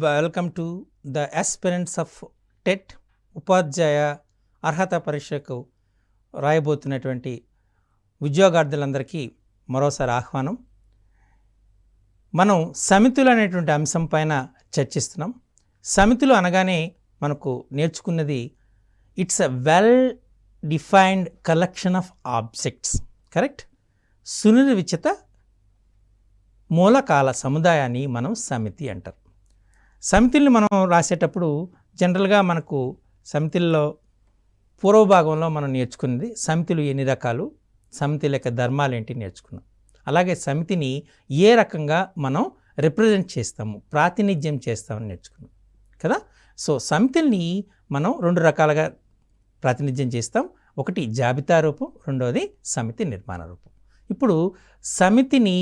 Welcome to the aspirants of TET ఉపాధ్యాయ అర్హత పరీక్షకు రాయబోతున్నటువంటి ఉద్యోగార్థులందరికీ మరోసారి ఆహ్వానం. మనం సమితులు అనేటువంటి అంశం పైన చర్చిస్తున్నాం. సమితులు అనగానే మనకు నేర్చుకున్నది it's a well defined collection of objects, correct. సునిర్విచిత మూలకాల సముదాయాన్ని మనం సమితి అంటారు. సమితుల్ని మనం రాసేటప్పుడు జనరల్గా మనకు సమితుల్లో పూర్వభాగంలో మనం నేర్చుకున్నది సమితులు ఎన్ని రకాలు, సమితుల యొక్క ధర్మాలు ఏంటి నేర్చుకున్నాం. అలాగే సమితిని ఏ రకంగా మనం రిప్రజెంట్ చేస్తాము, ప్రాతినిధ్యం చేస్తామని నేర్చుకున్నాం కదా. సో సమితుల్ని మనం రెండు రకాలుగా ప్రాతినిధ్యం చేస్తాం. ఒకటి జాబితా రూపం, రెండవది సమితి నిర్మాణ రూపం. ఇప్పుడు సమితిని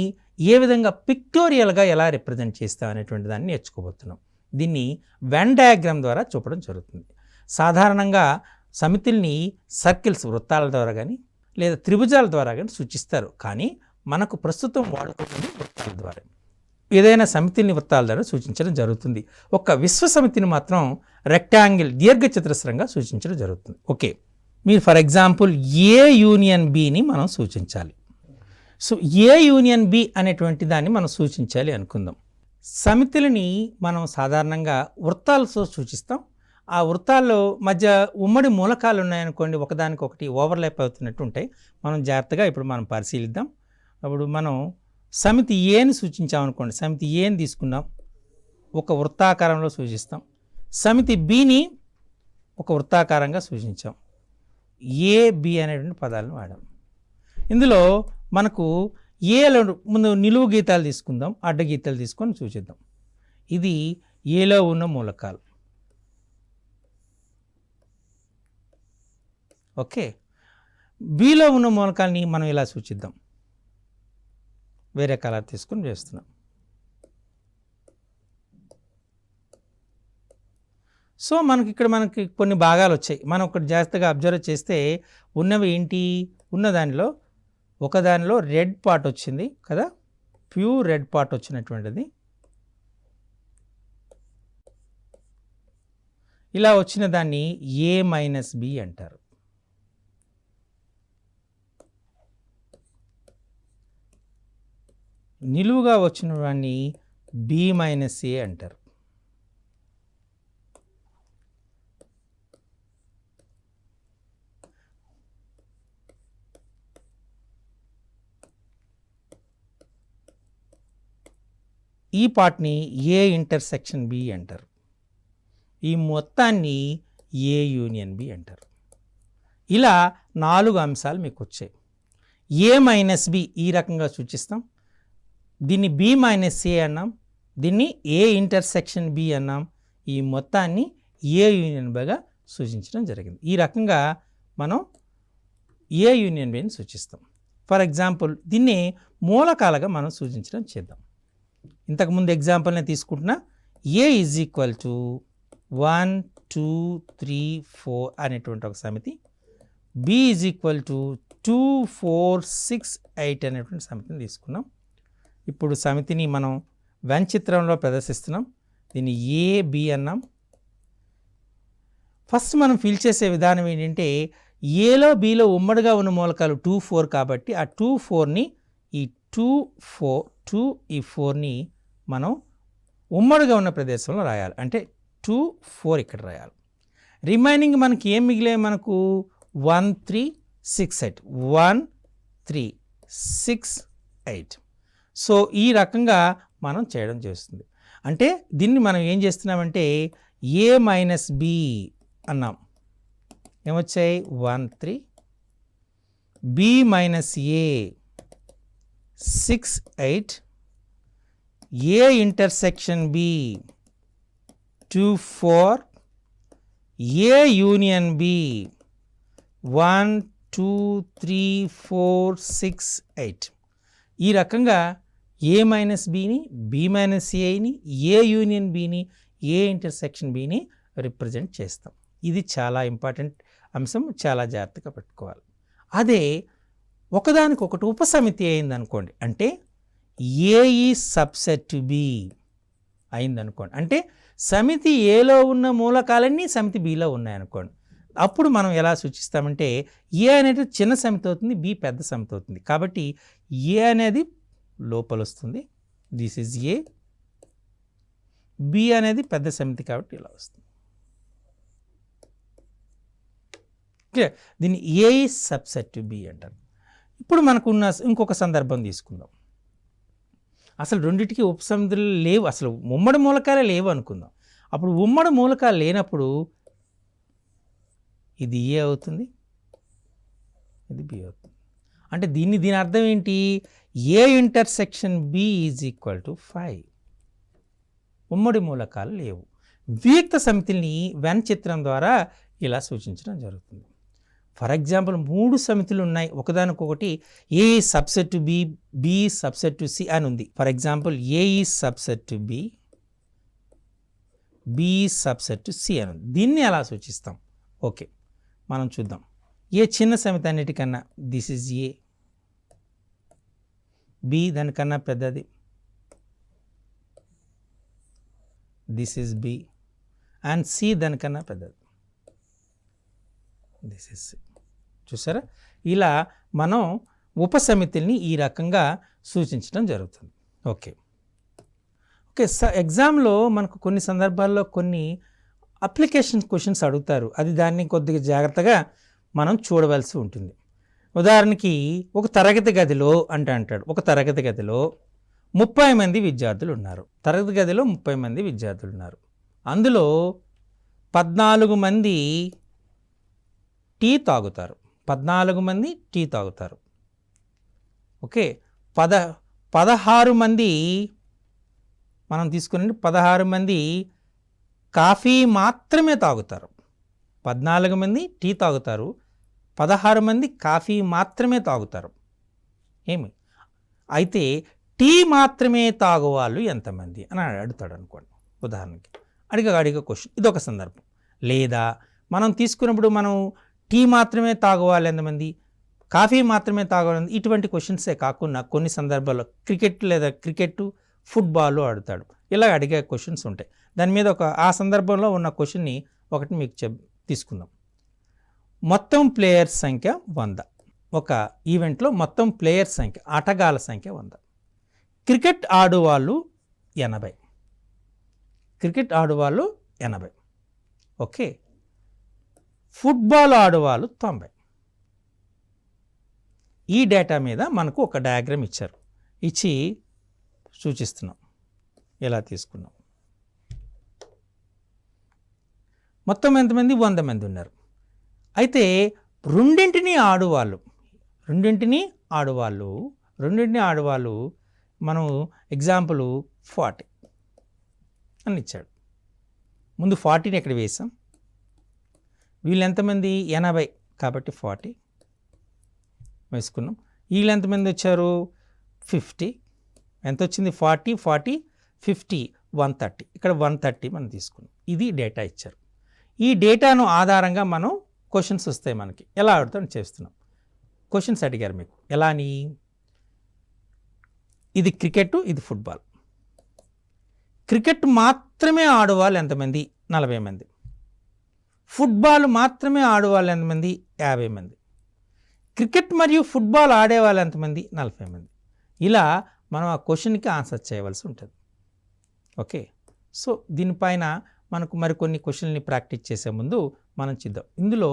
ఏ విధంగా పిక్టోరియల్గా ఎలా రిప్రజెంట్ చేస్తాం అనేటువంటి దాన్ని నేర్చుకోబోతున్నాం. దీన్ని వెన్ డయాగ్రామ్ ద్వారా చూపడం జరుగుతుంది. సాధారణంగా సమితుల్ని సర్కిల్స్, వృత్తాల ద్వారా కానీ లేదా త్రిభుజాల ద్వారా కానీ సూచిస్తారు. కానీ మనకు ప్రస్తుతం వాడుకోవడం వృత్తాల ద్వారా. ఏదైనా సమితిని వృత్తాల ద్వారా సూచించడం జరుగుతుంది. ఒక విశ్వ సమితిని మాత్రం రెక్టాంగిల్, దీర్ఘచతురస్రంగా సూచించడం జరుగుతుంది. ఓకే, మీరు ఫర్ ఎగ్జాంపుల్ ఏ యూనియన్ బిని మనం సూచించాలి. సో ఏ యూనియన్ బి అనేటువంటి దాన్ని మనం సూచించాలి అనుకుందాం. సమితులని మనం సాధారణంగా వృత్తాలతో సూచిస్తాం. ఆ వృత్తాల్లో మధ్య ఉమ్మడి మూలకాలు ఉన్నాయనుకోండి, ఒకదానికొకటి ఓవర్లాప్ అవుతున్నట్టు ఉంటాయి. మనం జాగ్రత్తగా ఇప్పుడు మనం పరిశీలిద్దాం. అప్పుడు మనం సమితి ఏని సూచించామనుకోండి, సమితి ఏని తీసుకున్నాం, ఒక వృత్తాకారంలో సూచిస్తాం. సమితి బిని ఒక వృత్తాకారంగా సూచించాం. ఏ బి అనేటువంటి పదాలను వాడాం. ఇందులో మనకు ఏలో ముందు నిలువు గీతాలు తీసుకుందాం, అడ్డ గీతాలు తీసుకొని సూచిద్దాం. ఇది ఏలో ఉన్న మూలకాలు. ఓకే, బిలో ఉన్న మూలకాలని మనం ఇలా సూచిద్దాం. వేరే కలర్ తీసుకొని చేస్తున్నాం. సో మనకి కొన్ని భాగాలు వచ్చాయి. మనం ఒకటి జాగ్రత్తగా అబ్జర్వ్ చేస్తే ఉన్నవి ఏంటి, ఉన్న దానిలో ఒకదానిలో రెడ్ పార్ట్ వచ్చింది కదా, ప్యూర్ రెడ్ పార్ట్ వచ్చినటువంటిది. ఇలా వచ్చిన దాన్ని A-B అంటారు. నిలువుగా వచ్చిన వాడిని B-A అంటారు. ఈ పార్ట్ని ఏ ఇంటర్సెక్షన్ బి అంటారు. ఈ మొత్తాన్ని ఏ యూనియన్ బి అంటారు. ఇలా 4 అంశాలు మీకు వచ్చాయి. A-B ఈ రకంగా సూచిస్తాం. దీన్ని B-A అన్నాం. దీన్ని ఏ ఇంటర్సెక్షన్ బి అన్నాం. ఈ మొత్తాన్ని ఏ యూనియన్ బిగా సూచించడం జరిగింది. ఈ రకంగా మనం ఏ యూనియన్ బిని సూచిస్తాం. ఫర్ ఎగ్జాంపుల్ దీన్ని మూలకాలుగా మనం సూచించడం చేద్దాం. ఇంతకుముందు ఎగ్జాంపుల్ని తీసుకుంటున్నా. ఏ ఈజ్ ఈక్వల్ టు 1, 2, 3, 4 అనేటువంటి ఒక సమితి. బి ఈజ్ ఈక్వల్ టు 2, 4, 6, 8 అనేటువంటి సమితిని తీసుకున్నాం. ఇప్పుడు సమితిని మనం వెన్ చిత్రంలో ప్రదర్శిస్తున్నాం. దీన్ని A-B అన్నాం. ఫస్ట్ మనం ఫిల్ చేసే విధానం ఏంటంటే, ఏలో బిలో ఉమ్మడిగా ఉన్న మూలకాలు 2, 4 కాబట్టి ఆ 2, 4ని ఈ 2, 4 ఈ 4ని మనం ఉమ్మడిగా ఉన్న ప్రదేశంలో రాయాలి. అంటే 2, 4 ఇక్కడ రాయాలి. రిమైనింగ్ మనకి ఏం మిగిలే, మనకు 1, 3, 6, 8 1, 3, 6, 8. సో ఈ రకంగా మనం చేయడం చేస్తుంది. అంటే దీన్ని మనం ఏం చేస్తున్నామంటే A-B అన్నాం. ఏమొచ్చాయి 1, 3, B-A 6, 8, A intersection B 2, 4, A union B 1, 2, 3, 4, 6, 8. ఈ రకంగా A-Bని, B-Aని, A యూనియన్ Bని, A ఇంటర్సెక్షన్ Bని రిప్రజెంట్ చేస్తాం. ఇది చాలా ఇంపార్టెంట్ అంశం, చాలా జాగ్రత్తగా పెట్టుకోవాలి. అదే ఒకదానికొకటి ఉపసమితి అయింది అనుకోండి, అంటే ఏ ఈ సబ్సెట్ బి అయింది అనుకోండి, అంటే సమితి ఏలో ఉన్న మూలకాలన్నీ సమితి బిలో ఉన్నాయనుకోండి, అప్పుడు మనం ఎలా సూచిస్తామంటే ఏ అనేది చిన్న సమితి అవుతుంది, బి పెద్ద సమితి అవుతుంది. కాబట్టి ఏ అనేది లోపల వస్తుంది, దిస్ ఈజ్ ఏ. బి అనేది పెద్ద సమితి కాబట్టి ఇలా వస్తుంది. క్లియర్? దీన్ని ఏ ఈజ్ సబ్సెట్ టు బి అంటారు. ఇప్పుడు మనకున్న ఇంకొక సందర్భం తీసుకుందాం. అసలు రెండింటికి ఉపసమితులు లేవు, అసలు ఉమ్మడి మూలకాలే లేవు అనుకుందాం. అప్పుడు ఉమ్మడి మూలకాలు లేనప్పుడు ఇది ఏ అవుతుంది, ఇది బి అవుతుంది. అంటే దీని అర్థం ఏంటి? A intersection B is equal to 5. ఉమ్మడి మూలకాలు లేవు. వియుక్త సమితిని వెన్ చిత్రం ద్వారా ఇలా సూచించడం జరుగుతుంది. ఫర్ ఎగ్జాంపుల్ 3 సమితులు ఉన్నాయి, ఒకదానికొకటి A subset to B, B subset to C అని ఉంది. ఫర్ ఎగ్జాంపుల్ ఏ ఈ subset to B, B subset to C అని ఉంది. దీన్ని ఎలా సూచిస్తాం? ఓకే, మనం చూద్దాం. ఏ చిన్న సమితి అన్నిటికన్నా దిస్ ఈజ్ ఏ, బి దానికన్నా పెద్దది, this is B, and C దానికన్నా పెద్దది, దిస్ ఈజ్ సి. చూసారా? ఇలా మనం ఉపసమితిని ఈ రకంగా సూచించడం జరుగుతుంది. ఓకే ఓకే ఎగ్జామ్లో మనకు కొన్ని సందర్భాల్లో కొన్ని అప్లికేషన్ క్వశ్చన్స్ అడుగుతారు, అది దాన్ని కొద్దిగా జాగ్రత్తగా మనం చూడవలసి ఉంటుంది. ఉదాహరణకి ఒక తరగతి గదిలో అంటాడు, ఒక తరగతి గదిలో 30 మంది విద్యార్థులు ఉన్నారు. తరగతి గదిలో 30 మంది విద్యార్థులు ఉన్నారు. అందులో 14 మంది టీ తాగుతారు. 14 మంది టీ తాగుతారు. ఓకే, 16 మంది మనం తీసుకుని 16 మంది కాఫీ మాత్రమే తాగుతారు. 14 మంది టీ తాగుతారు, 16 మంది కాఫీ మాత్రమే తాగుతారు. ఏమి అయితే టీ మాత్రమే తాగువాళ్ళు ఎంతమంది అని అడుగుతాడు అనుకోండి. ఉదాహరణకి అడిగే క్వశ్చన్ ఇదొక సందర్భం. లేదా మనం తీసుకున్నప్పుడు మనం టీ మాత్రమే తాగువాలి ఎంతమంది, కాఫీ మాత్రమే తాగవాలి, ఇటువంటి క్వశ్చన్సే కాకుండా కొన్ని సందర్భాల్లో క్రికెట్ ఫుట్బాల్ అడుగుతాడు. ఇలా అడిగే క్వశ్చన్స్ ఉంటాయి. దాని మీద ఆ సందర్భంలో ఉన్న క్వశ్చన్ని ఒకటి మీకు తీసుకుందాం. మొత్తం ప్లేయర్స్ సంఖ్య 100. ఒక ఈవెంట్లో మొత్తం ప్లేయర్స్ సంఖ్య, ఆటగాళ్ళ సంఖ్య 100. క్రికెట్ ఆడువాళ్ళు 80. క్రికెట్ ఆడువాళ్ళు 80. ఓకే, ఫుట్బాల్ ఆడువాళ్ళు 90. ఈ డేటా మీద మనకు ఒక డయాగ్రామ్ ఇచ్చారు, ఇచ్చి సూచిస్తున్నాం. ఎలా తీసుకున్నాం? మొత్తం ఎంతమంది? 100 మంది ఉన్నారు. అయితే రెండింటిని ఆడువాళ్ళు మనం ఎగ్జాంపుల్ 40 అని ఇచ్చాడు. ముందు 40ని ఎక్కడ వేసాం? వీళ్ళు ఎంతమంది? 80 కాబట్టి 40 వేసుకున్నాం. వీళ్ళు ఎంతమంది వచ్చారు? 50. ఎంత వచ్చింది? 40 50 130. ఇక్కడ 130 మనం తీసుకున్నాం. ఇది డేటా ఇచ్చారు. ఈ డేటాను ఆధారంగా మనం క్వశ్చన్స్ వస్తాయి మనకి. ఎలా అడుగుతాం చేస్తున్నాం. క్వశ్చన్స్ అడిగారు మీకు. ఎలా అని? ఇది క్రికెట్, ఇది ఫుట్బాల్. క్రికెట్ మాత్రమే ఆడువాళ్ళు ఎంతమంది? 40 మంది. ఫుట్బాల్ మాత్రమే ఆడువాళ్ళు ఎంతమంది? 50 మంది. క్రికెట్ మరియు ఫుట్బాల్ ఆడేవాళ్ళు ఎంతమంది? 40 మంది. ఇలా మనం ఆ క్వశ్చన్కి ఆన్సర్ చేయవలసి ఉంటుంది. ఓకే, సో దీనిపైన మనకు మరికొన్ని క్వశ్చన్ని ప్రాక్టీస్ చేసే ముందు మనం చూద్దాం. ఇందులో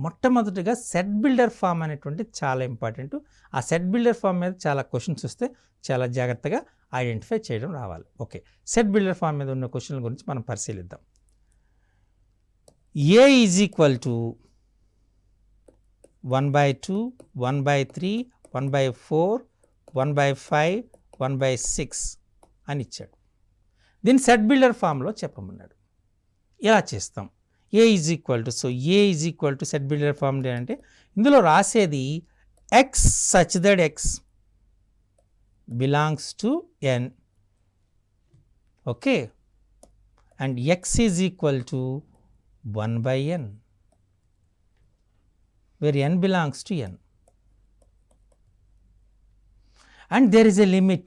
మొట్టమొదటిగా సెట్ బిల్డర్ ఫామ్ అనేటువంటి చాలా ఇంపార్టెంట్. ఆ సెట్ బిల్డర్ ఫామ్ మీద చాలా క్వశ్చన్స్ వస్తే చాలా జాగ్రత్తగా ఐడెంటిఫై చేయడం రావాలి. ఓకే, సెట్ బిల్డర్ ఫామ్ మీద ఉన్న క్వశ్చన్ల గురించి మనం పరిశీలిద్దాం. ఏ ఈజ్ ఈక్వల్ టు 1/2, 1/3, 1/4, 1/5, 1/6 అని ఇచ్చాడు. దీన్ని సెట్ బిల్డర్ ఫామ్లో చెప్పమన్నాడు. ఎలా చేస్తాం? A is equal to, so A is equal to set builder form అంటే ఇందులో రాసేది x such that X belongs to N. Okay, and x is equal to 1/n where n belongs to n. And there is a limit.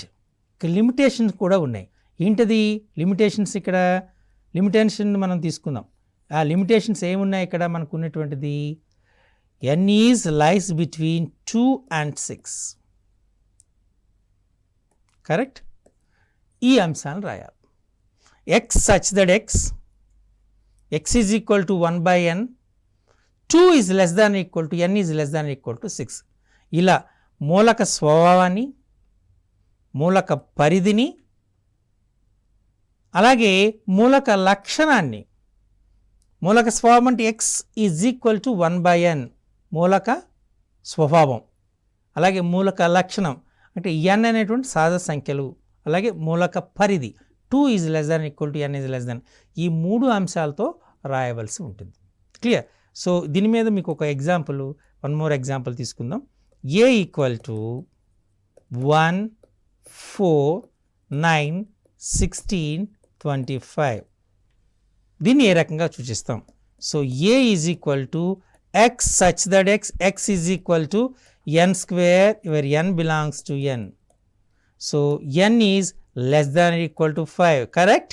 Limitations కూడా ఉన్నాయి. ఏంటది limitations? ఇక్కడ limitation మనం తీసుకుందాం. ఆ లిమిటేషన్స్ ఏమున్నాయి ఇక్కడ మనకు ఉన్నటువంటిది? n is lies between 2 and 6. Correct? ఈ అంశాలను రాయాలి. x such that x is equal to 1 by n, 2 is less than or equal to n is less than or equal to 6. ఇలా మూలక స్వభావాన్ని, మూలక పరిధిని, అలాగే మూలక లక్షణాన్ని, మూలక స్వభావం అంటే x is equal to 1 by n మూలక స్వభావం, అలాగే మూలక లక్షణం అంటే n అనేటువంటి సహజ సంఖ్యలు, అలాగే మూలక పరిధి 2 is less than equal to n is less than, ఈ 3 అంశాలతో రాయవలసి ఉంటుంది. క్లియర్? సో దీని మీద మీకు ఒక ఎగ్జాంపుల్, వన్ మోర్ ఎగ్జాంపుల్ తీసుకుందాం. a equal to 1, 4, 9, 16, 25. దీన్ని ఏ రకంగా సూచిస్తాం? So a is equal to x such that x is equal to n square where n belongs to n. So n is less than or equal to 5. Correct?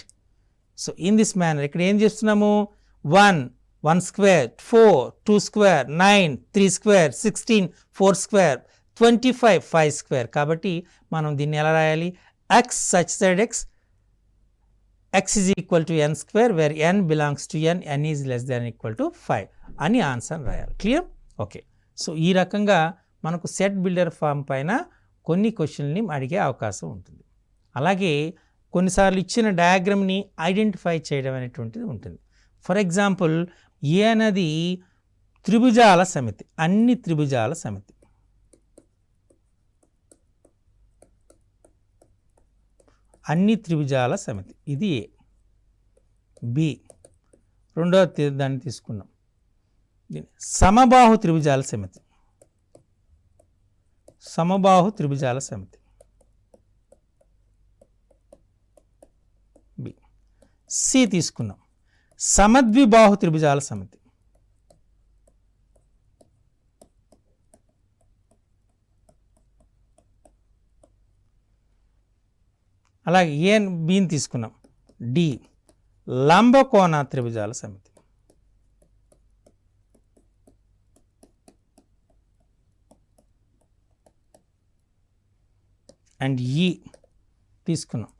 So in this manner ఇక్కడ ఏం చేస్తున్నాము? 1 square, 4 2 square, 9 3 square, 16 4 square, 25 5 square. కాబట్టి మనం దీన్ని ఎలా రాయాలి? x such that x is equal to n square where n belongs to n is less than or equal to 5 అని answer రాయాలి. క్లియర్? ఓకే. సో ఈ రకంగా మనకు సెట్ బిల్డర్ ఫామ్ పైన కొన్ని క్వశ్చన్ని అడిగే అవకాశం ఉంటుంది. అలాగే కొన్నిసార్లు ఇచ్చిన డయాగ్రామ్ని ఐడెంటిఫై చేయడం అనేటువంటిది ఉంటుంది. ఫర్ ఎగ్జాంపుల్ ఏ అనేది త్రిభుజాల సమితి, అన్ని త్రిభుజాల సమితి. అన్ని త్రిభుజాల సమితి ఇది ఏ. బి రెండవ దాన్ని తీసుకున్నాం, సమబాహు త్రిభుజాల సమితి. సమబాహు త్రిభుజాల సమితి బి. సి తీసుకున్నాం, సమద్విబాహు త్రిభుజాల సమితి. అలాగే ఏ బిని తీసుకున్నాం. డి లంబకోణ త్రిభుజాల సమితి. అండ్ ఈ తీసుకున్నాం,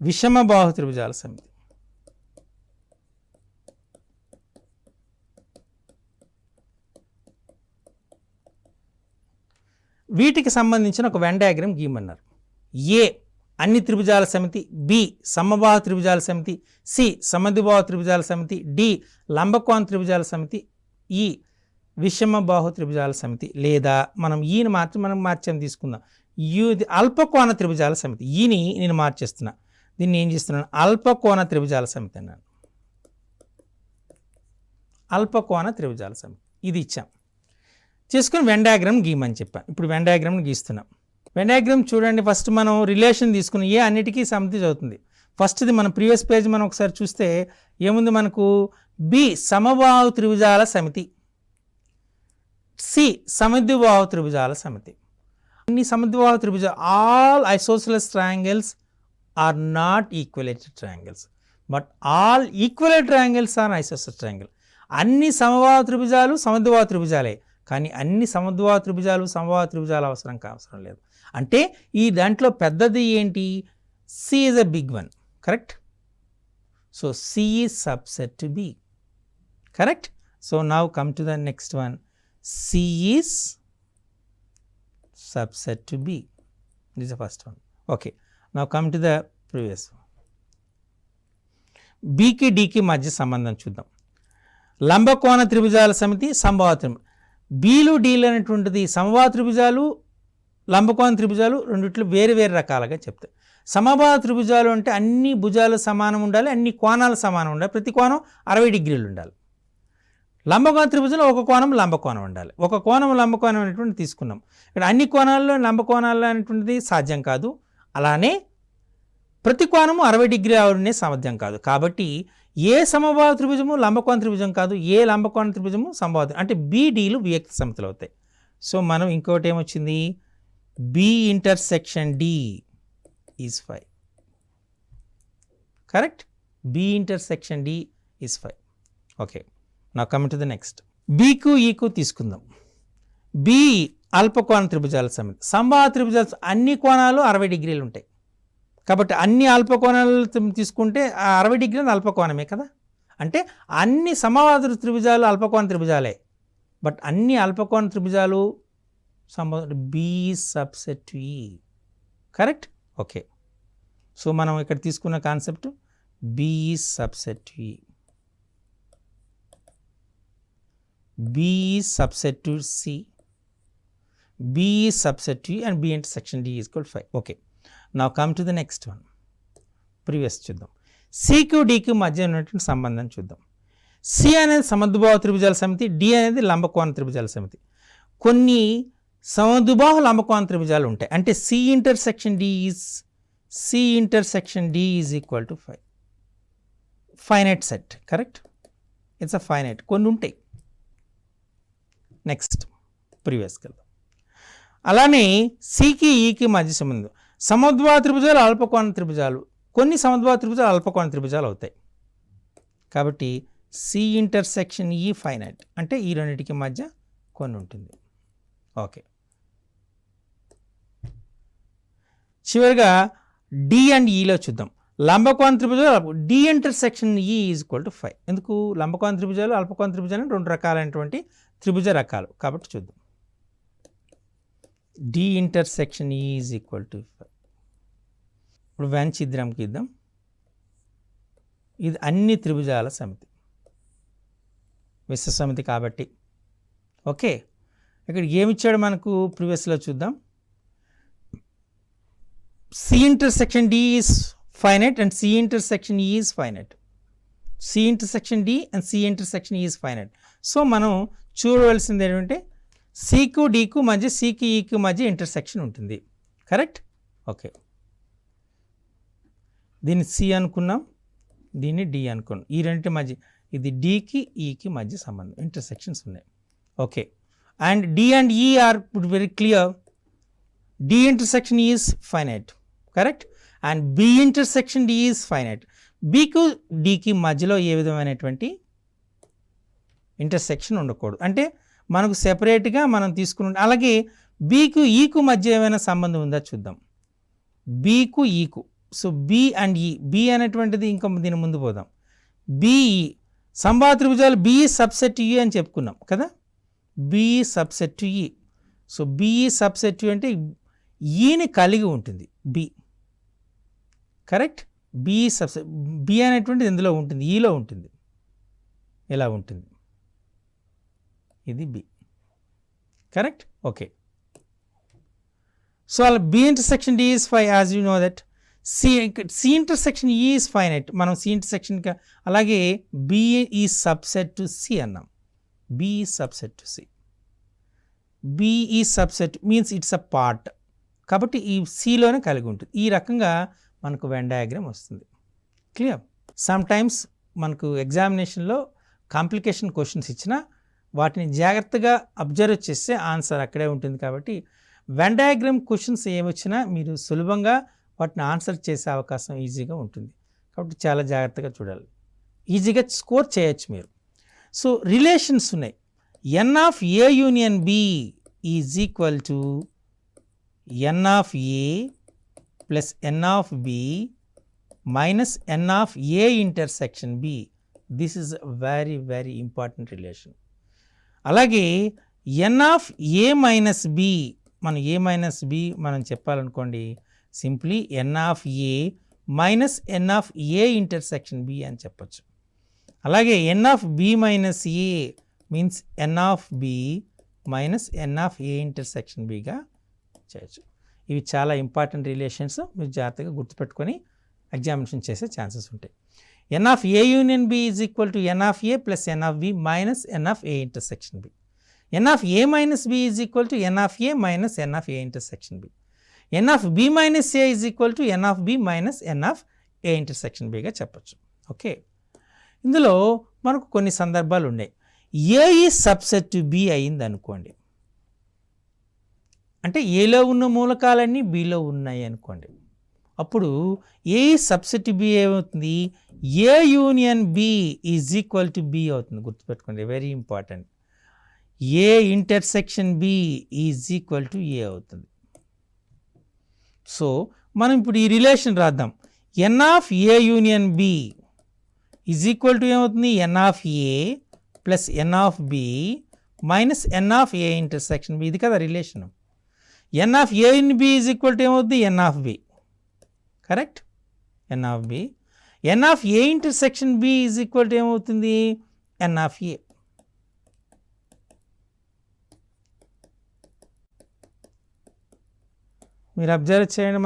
విషమబాహు త్రిభుజాల సమితి. వీటికి సంబంధించిన ఒక వెన్ డయాగ్రామ్ గీయమన్నారు. ఏ అన్ని త్రిభుజాల సమితి, బి సమబాహు త్రిభుజాల సమితి, సి సమద్విబాహు త్రిభుజాల సమితి, డి లంబకోణ త్రిభుజాల సమితి, ఈ విషమబాహు త్రిభుజాల సమితి. లేదా మనం ఈని మనం మార్చాము తీసుకుందాం. ఇది అల్పకోణ త్రిభుజాల సమితి. ఈని నేను మార్చేస్తున్నా, దీన్ని ఏం చేస్తున్నాను? అల్పకోణ త్రిభుజాల సమితి అన్నాను. అల్పకోణ త్రిభుజాల సమితి ఇది ఇచ్చాం. చేసుకుని వెన్ డయాగ్రామ్ గీయమని చెప్పాను. ఇప్పుడు వెన్ డయాగ్రామ్ గీస్తున్నాం. వెన్ డయాగ్రామ్ చూడండి, ఫస్ట్ మనం రిలేషన్ తీసుకుని ఏ అన్నిటికీ సమితి చదువుతుంది. ఫస్ట్ది మన ప్రీవియస్ పేజ్ మనం ఒకసారి చూస్తే ఏముంది మనకు? బి సమబాహు త్రిభుజాల సమితి, సి సమద్విబాహు త్రిభుజాల సమితి. అన్ని సమద్విబాహు త్రిభుజాలు, all isosceles triangles are not equilateral triangles, but all equilateral triangles are isosceles triangle. అన్ని సమబాహు త్రిభుజాలు సమద్విబాహు త్రిభుజాలే, కానీ అన్ని సమద్విబాహు త్రిభుజాలు సమబాహు త్రిభుజాలు అవసరం లేదు. అంటే ఈ దాంట్లో పెద్దది ఏంటి? C is a big one. Correct? So C is subset to B. Correct? So now come to the next one. C is subset to B. This is the first one. Okay. Now come to the previous one. B కి D కి మధ్య సంబంధం చూద్దాం. లంబకోణ త్రిభుజాల సమితి, సమబాహు త్రిభుజం. బీలు deal అనేటువంటిది సమబాహు త్రిభుజాలు, లంబకోణ త్రిభుజాలు రెండిట్లు వేరు వేరు రకాలుగా చెప్తాయి. సమబాహు త్రిభుజాలు అంటే అన్ని భుజాలు సమానం ఉండాలి, అన్ని కోణాలు సమానం ఉండాలి, ప్రతి కోణం 60 డిగ్రీలు ఉండాలి. లంబకోణ త్రిభుజంలో ఒక కోణం లంబకోణం ఉండాలి, ఒక కోణం లంబకోణం అనేటువంటి తీసుకున్నాం. ఇక్కడ అన్ని కోణాల్లో లంబకోణాలు అనేటువంటిది సాధ్యం కాదు, అలానే ప్రతి కోణము 60 డిగ్రీలు ఉండే సామర్థ్యం కాదు. కాబట్టి ఏ సమబాహు త్రిభుజము లంబకోణ త్రిభుజం కాదు, ఏ లంబకోణ త్రిభుజము సమబాహు, అంటే బీడీలు వియక్త సమితులు అవుతాయి. సో మనం ఇంకోటి ఏమొచ్చింది? B intersection D is 5. Correct? B intersection D is 5. Okay. Now coming to the next. Bకు ఈకు తీసుకుందాం. B అల్పకోణ త్రిభుజాల సమితి. సంభావ్య త్రిభుజాలు అన్ని కోణాలు 60 డిగ్రీలు ఉంటాయి. కాబట్టి అన్ని అల్పకోణాలు తీసుకుంటే ఆ 60 డిగ్రీలు అల్పకోణమే కదా. అంటే అన్ని సమబాహు త్రిభుజాలు అల్పకోణ త్రిభుజాలే. బట్ అన్ని అల్పకోణ త్రిభుజాలు B subset E. Correct? Okay. So మనం ఇక్కడ తీసుకున్న concept B subset E. B subset to C, B subset to E and B intersection D is equal to 5. Okay. Now come to the next one. Previous చూద్దాం. Cకు Dకి మధ్య ఉన్నటువంటి సంబంధం చూద్దాం. C అనేది సమద్విబాహు త్రిభుజాల సమితి, D అనేది లంబకోణ త్రిభుజాల సమితి. కొన్ని సమద్విబాహు లంబకోణ త్రిభుజాలు ఉంటాయి. అంటే C intersection D is equal to 5. Finite set. Correct? It's a finite. కొన్ని ఉంటాయి. నెక్స్ట్ ప్రీవియస్కి వెళ్దాం. అలానే సికి ఈకి మధ్య సంబంధం. సమద్విబాహు త్రిభుజాలు అల్పకోణ త్రిభుజాలు, కొన్ని సమద్విబాహు త్రిభుజాలు అల్పకోణ త్రిభుజాలు అవుతాయి. కాబట్టి సి ఇంటర్సెక్షన్ ఈ ఫైనైట్, అంటే ఈ రెండింటికి మధ్య కొన్ని ఉంటుంది. ఓకే. చివరిగా డి అండ్ ఈలో చూద్దాం. లంబకోణ త్రిభుజాలు D intersection E is equal to 5. ఎందుకు? లంబకోణ త్రిభుజాలు అల్పకోణ త్రిభుజాలు రెండు రకాలైనటువంటి త్రిభుజ రకాలు కాబట్టి చూద్దాం. D intersection E is equal to 5. ఇప్పుడు వ్యాంఛిద్రంకి ఇద్దాం. ఇది అన్ని త్రిభుజాల సమితి, విశ్వ సమితి కాబట్టి. ఓకే. ఇక్కడ ఏమిచ్చాడు మనకు ప్రీవియస్లో చూద్దాం. C intersection D is finite and C intersection E is finite. C intersection D and C intersection E is finite. So మనం చూడవలసింది ఏంటంటే సికు డికు మధ్య, సికి ఈకు మధ్య ఇంటర్సెక్షన్ ఉంటుంది. కరెక్ట్? ఓకే. దీన్ని సి అనుకున్నాం, దీన్ని డి అనుకున్నాం. ఈ రెండింటి మధ్య ఇది డికి ఈకి మధ్య సంబంధం, ఇంటర్సెక్షన్స్ ఉన్నాయి. Okay. And D and E are very clear. D intersection is finite. Correct? And B intersection D is finite. బికు డికి మధ్యలో ఏ విధమైనటువంటి ఇంటర్సెక్షన్ ఉండకూడదు. అంటే మనకు సెపరేట్గా మనం తీసుకుని, అలాగే బీకు ఈకు మధ్య ఏమైనా సంబంధం ఉందా చూద్దాం. బీకు ఈకు, సో బి అండ్ ఈ, బి అనేటువంటిది ఇంకా దీని ముందు పోదాం. బిఈ సంభావ్య త్రిభుజాలు బి సబ్సెట్ యు అని చెప్పుకున్నాం కదా. B subset E, so B E subset U అంటే ఈని కలిగి ఉంటుంది B. Correct? B subset, B అనేటువంటిది ఇందులో ఉంటుంది, ఈలో ఉంటుంది, ఇలా ఉంటుంది. ఇది బి. కరెక్ట్? ఓకే. సో అలా B intersection D is 5 as you know that. C intersection E is finite. మనం సి ఇంటర్సెక్షన్, అలాగే B E subset to C అన్నాం. B E subset to C. B E subset means it's a part, కాబట్టి ఈ సిలోనే కలిగి ఉంటుంది. ఈ రకంగా మనకు వెన్ డయాగ్రామ్ వస్తుంది. క్లియర్? సమ్ టైమ్స్ మనకు ఎగ్జామినేషన్లో కాంప్లికేషన్ క్వశ్చన్స్ ఇచ్చినా వాటిని జాగ్రత్తగా అబ్జర్వ్ చేస్తే ఆన్సర్ అక్కడే ఉంటుంది. కాబట్టి వెన్ డయాగ్రామ్ క్వశ్చన్స్ ఏమొచ్చినా మీరు సులభంగా వాటిని ఆన్సర్ చేసే అవకాశం ఈజీగా ఉంటుంది. కాబట్టి చాలా జాగ్రత్తగా చూడాలి, ఈజీగా స్కోర్ చేయొచ్చు మీరు. సో రిలేషన్స్ ఉన్నాయి. N of A union B is equal to n of A plus n of B minus n of A intersection B. This is very very important relation. అలాగే n of A minus B, మనం A minus B మనం చెప్పాలనుకోండి, simply n of A minus n of A intersection B అని చెప్పచ్చు. అలాగే n of B minus A means n of B minus n of A intersection బిగా చేయొచ్చు. ఇవి చాలా important relations, మీరు జాగ్రత్తగా గుర్తుపెట్టుకొని ఎగ్జామినేషన్ చేసే ఛాన్సెస్ ఉంటాయి. N of A union B is equal to n of A plus n of B minus n of A intersection B. N of A minus B is equal to n of A minus n of A intersection B. N of B minus A is equal to n of B minus n of A intersection బిగా చెప్పచ్చు. Okay. ఇందులో మనకు కొన్ని సందర్భాలు ఉన్నాయి. ఏ ఈ subset to B అయింది అనుకోండి, అంటే ఏలో ఉన్న మూలకాలన్నీ బిలో ఉన్నాయి అనుకోండి. అప్పుడు ఏ సబ్సెట్ బి ఏమవుతుంది, A union B is equal to B అవుతుంది. గుర్తుపెట్టుకోండి, very important. A intersection B is equal to A అవుతుంది. సో మనం ఇప్పుడు ఈ రిలేషన్ రాద్దాం. N of A union B is equal to ఏమవుతుంది, ఎన్ of A plus n of B minus n of A intersection B. ఇది కదా relation. N of A in B is equal to ఏమవుతుంది, ఎన్ of B. Correct, n of B. N of A intersection B is equal to ఏమవుతుంది, ఎన్ of ఏ. మీరు observe చేయండి,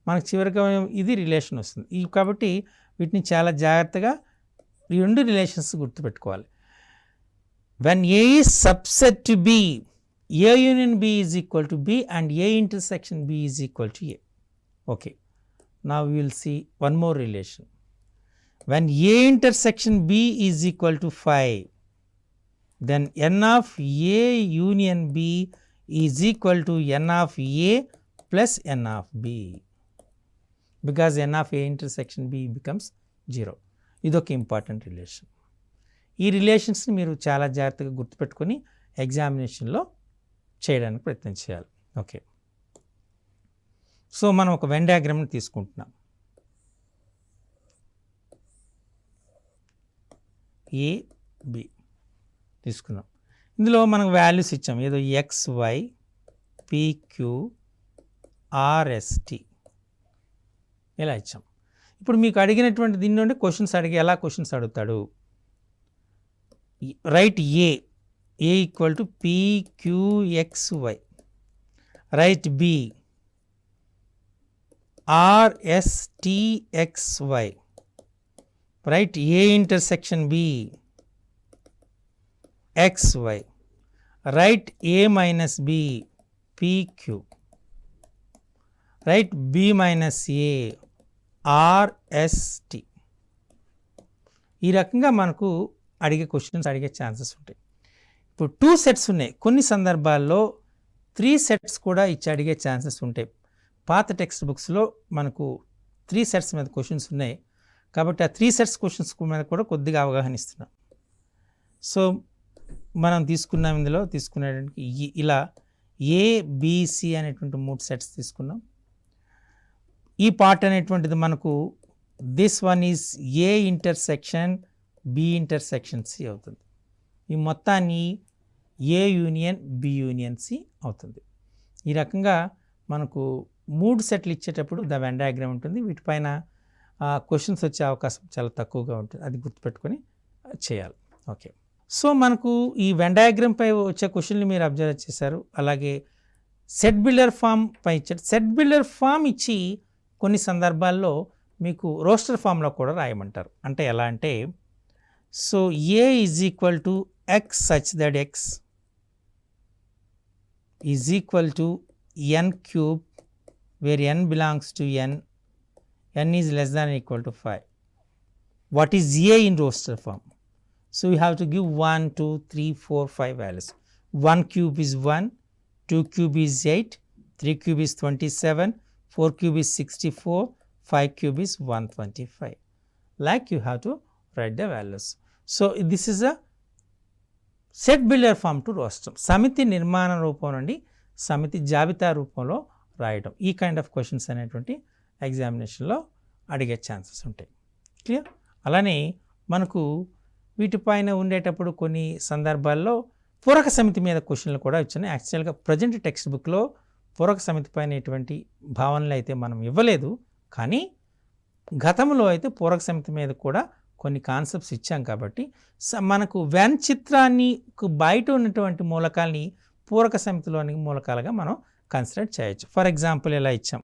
మనకు చివరిగా ఇది relation వస్తుంది. కాబట్టి వీటిని చాలా జాగ్రత్తగా ఈ రెండు రిలేషన్స్ గుర్తుపెట్టుకోవాలి. When A is subset to B, A union B is equal to B and A intersection B is equal to A. Okay, now we will see one more relation. When A intersection B is equal to 5, then n of A union B is equal to n of A plus n of B, because n of A intersection B becomes 0. ఇది ఒక important relation. ఈ రిలేషన్స్ని మీరు చాలా జాగ్రత్తగా గుర్తుపెట్టుకొని ఎగ్జామినేషన్లో చేయడానికి ప్రయత్నం చేయాలి. ఓకే, సో మనం ఒక వెన్ డయాగ్రామ్ని తీసుకుంటున్నాం. ఏ బి తీసుకున్నాం. ఇందులో మనకు వాల్యూస్ ఇచ్చాం, ఏదో ఎక్స్ వై పిక్యూ ఆర్ఎస్టి ఇలా ఇచ్చాం. ఇప్పుడు మీకు అడిగినటువంటి దీని నుండి ఎలా క్వశ్చన్స్ అడుగుతాడు. Write A equal to PQXY, write B RSTXY, write A intersection B XY, write A minus B PQ, write B minus A RST. ఈ రకంగా మనకు అడిగే ఛాన్సెస్ ఉంటాయి. ఇప్పుడు 2 సెట్స్ ఉన్నాయి, కొన్ని సందర్భాల్లో 3 సెట్స్ కూడా ఇచ్చి అడిగే ఛాన్సెస్ ఉంటాయి. పాత టెక్స్ట్ బుక్స్లో మనకు 3 సెట్స్ మీద క్వశ్చన్స్ ఉన్నాయి, కాబట్టి ఆ 3 సెట్స్ క్వశ్చన్స్ మీద కూడా కొద్దిగా అవగాహన ఇస్తున్నాం. సో మనం ఇందులో తీసుకునేటువంటి ఇలా ఏబిసి అనేటువంటి 3 సెట్స్ తీసుకున్నాం. ఈ పార్ట్ అనేటువంటిది మనకు this one is A intersection B intersection C అవుతుంది. ఈ మొత్తాన్ని A union B union C అవుతుంది. ఈ రకంగా మనకు 3 సెట్లు ఇచ్చేటప్పుడు ద వెన్ డయాగ్రామ్ ఉంటుంది. వీటిపైన క్వశ్చన్స్ వచ్చే అవకాశం చాలా తక్కువగా ఉంటుంది, అది గుర్తుపెట్టుకొని చేయాలి. ఓకే, సో మనకు ఈ వెన్ డయాగ్రామ్ పై వచ్చే క్వశ్చన్లు మీరు అబ్జర్వ్ చేశారు. అలాగే సెట్ బిల్డర్ ఫామ్ పై ఇచ్చారు. సెట్ బిల్డర్ ఫామ్ ఇచ్చి కొన్ని సందర్భాల్లో మీకు రోస్టర్ ఫామ్లో కూడా రాయమంటారు. అంటే ఎలా అంటే, so A is equal to x such that X is equal to n cube where n belongs to n is less than or equal to 5. What is A in roster form? So we have to give 1, 2, 3, 4, 5 values. 1 cube is 1, 2 cube is 8, 3 cube is 27, 4 cube is 64, 5 cube is 125. Like you have to write the values. So this is a set builder form to roster. సమితి నిర్మాణ రూపం నుండి సమితి జాబితా రూపంలో రాయడం. ఈ kind of questions అనేటువంటి ఎగ్జామినేషన్లో అడిగే ఛాన్సెస్ ఉంటాయి. క్లియర్? అలానే మనకు వీటిపైన ఉండేటప్పుడు కొన్ని సందర్భాల్లో పూరక సమితి మీద క్వశ్చన్లు కూడా ఇచ్చాయి. యాక్చువల్గా ప్రజెంట్ టెక్స్ట్ బుక్లో పూరక సమితి పైన ఎటువంటి భావనలు అయితే మనం ఇవ్వలేదు, కానీ గతంలో అయితే పూరక సమితి మీద కూడా కొన్ని కాన్సెప్ట్స్ ఇచ్చాం. కాబట్టి మనకు వెన్ చిత్రాన్ని బయట ఉన్నటువంటి మూలకాల్ని పూరక సమితిలోని మూలకాలుగా మనం కన్సిడర్ చేయొచ్చు. ఫర్ ఎగ్జాంపుల్ ఇలా ఇచ్చాం,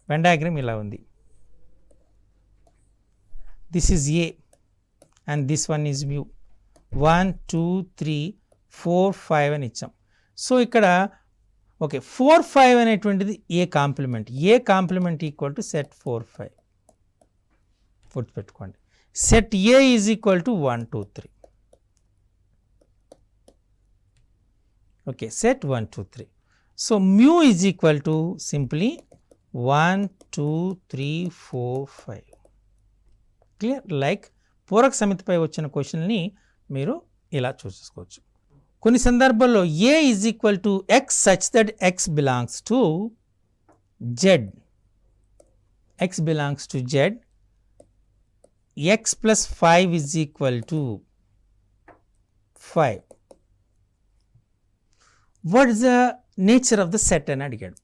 వెన్ డయాగ్రామ్ ఇలా ఉంది. This is a and this one is mu. 1, 2, 3, 4, 5 అని ఇచ్చాం. సో ఇక్కడ ఓకే 4, 5 అనేటువంటిది A complement. A complement equal to set 4, 5 గుర్తుపెట్టుకోండి. Set A is equal to 1, 2, 3. Okay, set 1, 2, 3. So mu is equal to simply 1 2 3 4 5. Clear? Like పూరక సమితిపై వచ్చిన క్వశ్చన్ని మీరు ఇలా చూసుకోవచ్చు. కొన్ని సందర్భాల్లో A is equal to x such that X belongs to Z, x belongs to Z, X plus 5 is equal to 5. What is the nature of the set అని అడిగాడు.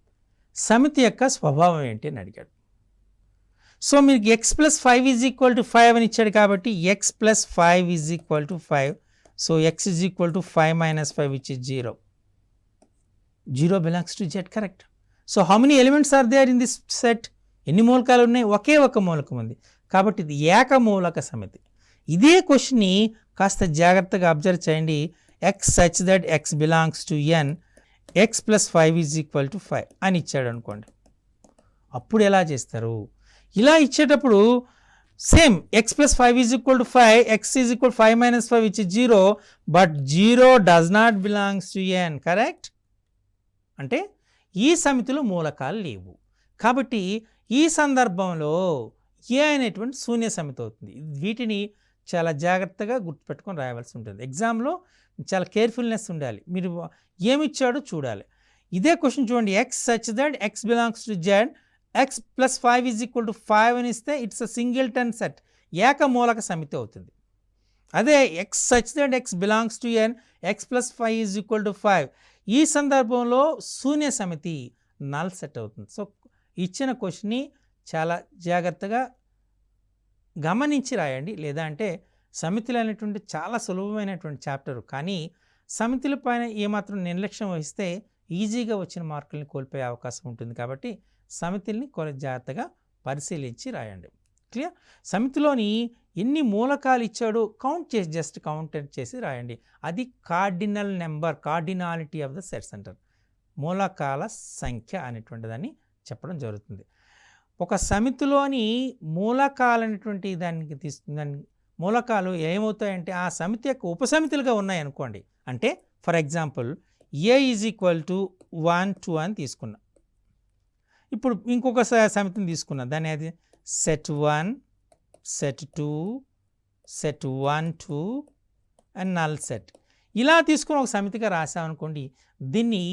సమితి యొక్క స్వభావం ఏంటి అని అడిగాడు. సో మీకు X plus 5 is equal to 5 అని ఇచ్చాడు కాబట్టి X plus 5 is equal to 5. So X is equal to 5 minus 5 which is 0. 0 belongs to Z, correct. So how many elements are there in this set? ఎన్ని మూలకాలు ఉన్నాయి? ఒకే ఒక మూలకం ఉంది కాబట్టి ఇది ఏకమూలక సమితి. ఇదే క్వశ్చన్ని కాస్త జాగ్రత్తగా అబ్జర్వ్ చేయండి. X such that X belongs to N, X plus 5 is equal to 5 అని ఇచ్చాడు అనుకోండి. అప్పుడు ఎలా చేస్తారు? ఇలా ఇచ్చేటప్పుడు same X plus 5 is equal to 5, X is equal 5 minus 5 which is 0, but 0 does not belongs to N, correct? అంటే ఈ సమితిలో మూలకాలు లేవు కాబట్టి ఈ సందర్భంలో ఏ అనేటువంటి శూన్య సమితి అవుతుంది. వీటిని చాలా జాగ్రత్తగా గుర్తుపెట్టుకొని రాయవలసి ఉంటుంది. ఎగ్జామ్లో చాలా కేర్ఫుల్నెస్ ఉండాలి. మీరు ఏమి ఇచ్చాడో చూడాలి. ఇదే క్వశ్చన్ చూడండి. X such that X belongs to Z, X plus 5 is equal to 5 అని ఇస్తే ఇట్స్ అ సింగిల్టన్ సెట్, ఏకమూలక సమితి అవుతుంది. అదే X such that X belongs to N, X plus 5 is equal to 5, ఈ సందర్భంలో శూన్య సమితి, నల్ సెట్ అవుతుంది. సో ఇచ్చిన క్వశ్చన్ని చాలా జాగ్రత్తగా గమనించి రాయండి. లేదా అంటే సమితులు అనేటువంటి చాలా సులభమైనటువంటి చాప్టర్, కానీ సమితుల పైన ఏమాత్రం నిర్లక్ష్యం వహిస్తే ఈజీగా వచ్చిన మార్కుల్ని కోల్పోయే అవకాశం ఉంటుంది. కాబట్టి సమితుల్ని కొంచెం జాగ్రత్తగా పరిశీలించి రాయండి. క్లియర్? సమితిలోని ఎన్ని మూలకాలు ఇచ్చాడో కౌంట్ చేసి, జస్ట్ కౌంట్ చేసి రాయండి. అది cardinal number, cardinality of the sets అంటారు. మూలకాల సంఖ్య అనేటువంటి దాన్ని చెప్పడం జరుగుతుంది. ఒక సమితిలోని మూలకాలు అనేటువంటి దానికి దాని మూలకాలు ఏమవుతాయంటే ఆ సమితి యొక్క ఉపసమితులుగా ఉన్నాయనుకోండి. అంటే for example A is equal to 1 2 అని తీసుకున్నా. ఇప్పుడు ఇంకొక సమితిని తీసుకున్నా, దాన్ని అది set 1, set 2, set 1 2 and null set. ఇలా తీసుకుని ఒక సమితిగా రాసామనుకోండి, దీన్ని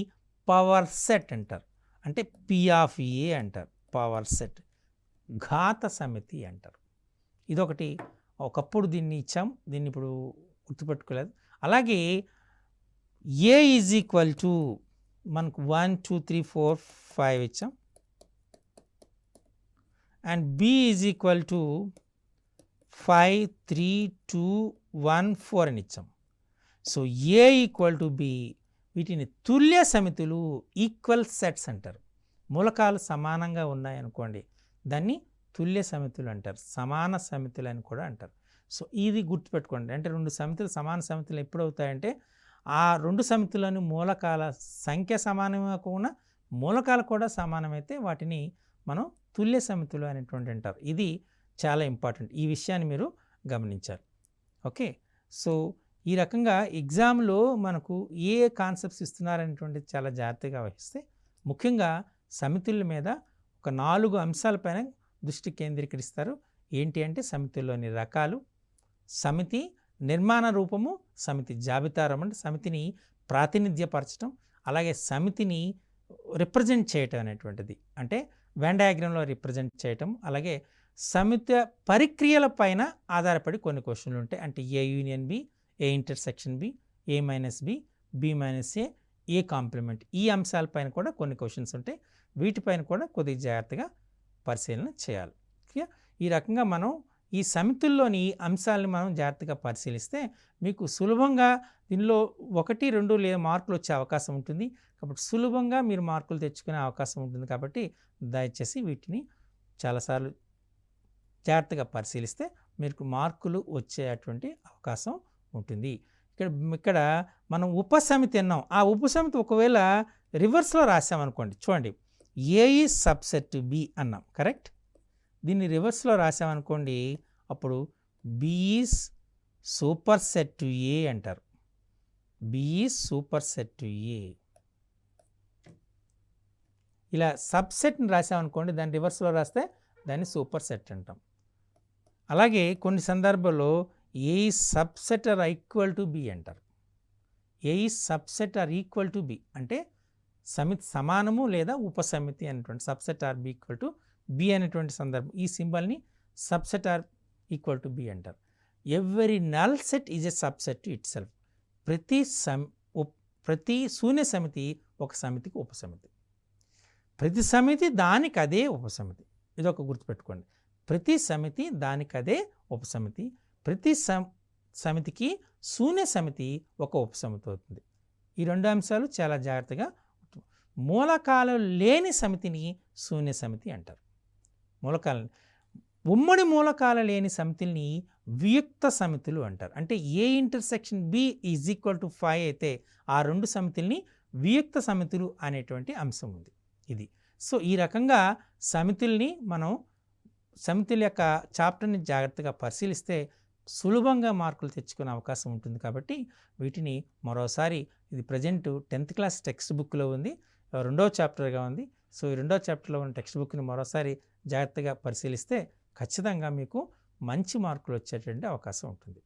పవర్ సెట్ అంటారు. అంటే పి ఆఫ్ ఏ అంటారు, పవర్ సెట్, ఘాత సమితి అంటారు. ఇదొకటి, ఒకప్పుడు దీన్ని ఇచ్చాం, దీన్ని ఇప్పుడు గుర్తుపెట్టుకోలేదు. అలాగే ఏ ఈజ్ ఈక్వల్ టు మనకు 1 2 3 4 5 ఇచ్చాం, and B is equal to 5 3 2 1 4 అని ఇచ్చాం. So A equal to B, వీటిని తుల్య సమితులు, ఈక్వల్ సెట్స్ అంటారు. మూలకాలు సమానంగా ఉన్నాయనుకోండి, దాన్ని తుల్య సమితులు అంటారు, సమాన సమితులు అని కూడా అంటారు. సో ఇది గుర్తుపెట్టుకోండి. అంటే రెండు సమితులు సమాన సమితులు ఎప్పుడు అవుతాయంటే ఆ రెండు సమితులను మూలకాల సంఖ్య సమానమే కాకుండా మూలకాలు కూడా సమానమైతే వాటిని మనం తుల్య సమితులు అనేటువంటి అంటారు. ఇది చాలా ఇంపార్టెంట్, ఈ విషయాన్ని మీరు గమనించాలి. ఓకే, సో ఈ రకంగా ఎగ్జామ్లో మనకు ఏ కాన్సెప్ట్స్ ఇస్తున్నారనేటువంటిది చాలా జాగ్రత్తగా వహిస్తే, ముఖ్యంగా సమితుల మీద ఒక 4 అంశాలపైన దృష్టి కేంద్రీకరిస్తారు. ఏంటి అంటే సమితుల్లోని రకాలు, సమితి నిర్మాణ రూపము, సమితి జాబితా రూపం, సమితిని ప్రాతినిధ్యపరచడం, అలాగే సమితిని రిప్రజెంట్ చేయటం అనేటువంటిది, అంటే వెన్ డయాగ్రామ్లో రిప్రజెంట్ చేయటం, అలాగే సమితి పరిక్రియల పైన ఆధారపడి కొన్ని క్వశ్చన్లు ఉంటాయి. అంటే A union B, A intersection B, A minus B, B minus A, A complement, ఈ అంశాలపైన కూడా కొన్ని క్వశ్చన్స్ ఉంటాయి. వీటిపైన కూడా కొద్దిగా జాగ్రత్తగా పరిశీలన చేయాలి. ఈ రకంగా మనం ఈ సమితుల్లోని అంశాలను మనం జాగ్రత్తగా పరిశీలిస్తే మీకు సులభంగా దీనిలో 1 2 లేదా మార్కులు వచ్చే అవకాశం ఉంటుంది. కాబట్టి సులభంగా మీరు మార్కులు తెచ్చుకునే అవకాశం ఉంటుంది. కాబట్టి దయచేసి వీటిని చాలాసార్లు జాగ్రత్తగా పరిశీలిస్తే మీకు మార్కులు వచ్చేటువంటి అవకాశం ఉంటుంది. ఇక్కడ మనం ఉపసమితి అన్నాం. ఆ ఉపసమితి ఒకవేళ రివర్స్లో రాసామనుకోండి, చూడండి, ఏ ఈజ్ సబ్సెట్ బి అన్నాం, కరెక్ట్? దీన్ని రివర్స్లో రాసామనుకోండి, అప్పుడు B is superset to A అంటారు. B is superset to A. ఇలా సబ్సెట్ని రాసామనుకోండి, దాన్ని రివర్స్లో రాస్తే దాన్ని సూపర్ సెట్ అంటాం. అలాగే కొన్ని సందర్భాల్లో A subset or equal to B అంటారు. A subset or equal to B అంటే సమితి సమానము లేదా ఉపసమితి అనేటువంటి subset or B equal to B అనేటువంటి సందర్భం, ఈ సింబల్ని subset or equal to B అంటారు. Every null set is a subset to itself. ప్రతి శూన్య సమితి ఒక సమితికి ఉపసమితి. ప్రతి సమితి దానికి అదే ఉపసమితి. ఇదొక గుర్తుపెట్టుకోండి. ప్రతి సమితి దానికి అదే ఉపసమితి. ప్రతి సమితికి శూన్య సమితి ఒక ఉపసమితి అవుతుంది. ఈ రెండు అంశాలు చాలా జాగ్రత్తగా. మూలకాలు లేని సమితిని శూన్య సమితి అంటారు. ఉమ్మడి మూలకాలు లేని సమితిని వియుక్త సమితులు అంటారు. అంటే A intersection B is equal to 5 అయితే ఆ రెండు సమితుల్ని వియుక్త సమితులు అనేటువంటి అంశం ఉంది. ఇది సో ఈ రకంగా సమితుల్ని మనం సమితుల యొక్క చాప్టర్ని జాగ్రత్తగా పరిశీలిస్తే సులభంగా మార్కులు తెచ్చుకునే అవకాశం ఉంటుంది. కాబట్టి వీటిని మరోసారి, ఇది ప్రజెంట్ 10th క్లాస్ టెక్స్ట్ బుక్లో ఉంది, రెండవ చాప్టర్గా ఉంది. సో ఈ రెండవ చాప్టర్లో ఉన్న టెక్స్ట్ బుక్ని మరోసారి జాగ్రత్తగా పరిశీలిస్తే ఖచ్చితంగా మీకు మంచి మార్కులు వచ్చేటువంటి అవకాశం ఉంటుంది.